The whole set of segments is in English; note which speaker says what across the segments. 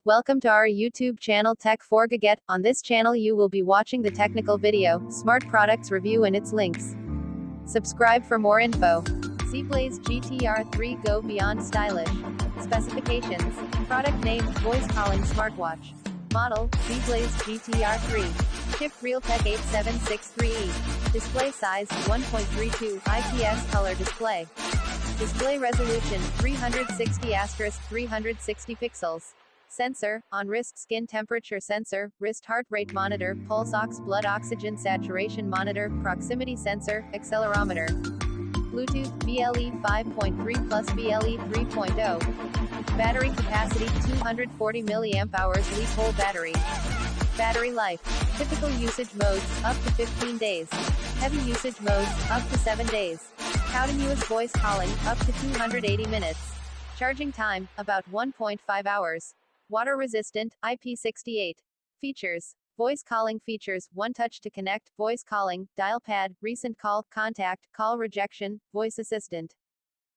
Speaker 1: Welcome to our YouTube channel Tech for Gadget. On this channel you will be watching the technical video, smart products review and its links. Subscribe for more info. Zeblaze GTR 3 Go Beyond Stylish. Specifications. Product name, voice calling smartwatch. Model, Zeblaze GTR 3. Chip Realtek 8763E. Display size, 1.32, IPS color display. Display resolution, 360*360 pixels. Sensor, on-wrist skin temperature sensor, wrist heart rate monitor, pulse ox blood oxygen saturation monitor, proximity sensor, accelerometer. Bluetooth, BLE 5.3 plus BLE 3.0. Battery capacity, 240 mAh lead-whole battery. Battery life. Typical usage modes, up to 15 days. Heavy usage modes, up to 7 days. Continuous voice calling, up to 280 minutes. Charging time, about 1.5 hours. Water resistant, IP68. Features. Voice calling features, one touch to connect, voice calling, dial pad, recent call, contact, call rejection, voice assistant.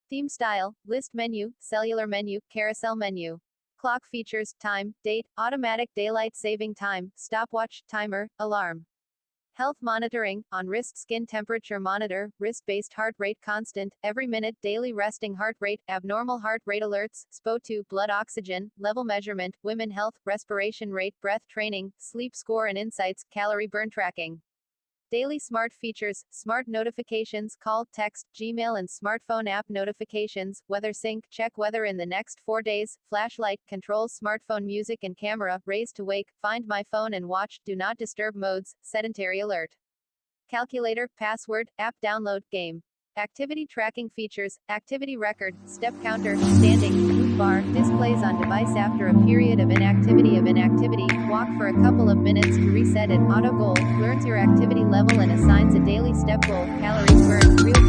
Speaker 1: Theme style, list menu, cellular menu, carousel menu. Clock features, time, date, automatic daylight saving time, stopwatch, timer, alarm. Health monitoring, on-wrist skin temperature monitor, wrist-based heart rate constant, every minute, daily resting heart rate, abnormal heart rate alerts, SPO2, blood oxygen, level measurement, women health, respiration rate, breath training, sleep score and insights, calorie burn tracking. Daily smart features, smart notifications, call, text, Gmail and smartphone app notifications, weather sync, check weather in the next 4 days, flashlight, controls smartphone music and camera, raise to wake, find my phone and watch, do not disturb modes, sedentary alert. Calculator, password, app download, game. Activity tracking features, activity record, step counter, standing, boot bar, displays on device after a period of inactivity, walk for a couple of minutes to reset it, auto goal, learns your activity level and assigns a daily step goal, calories burned, real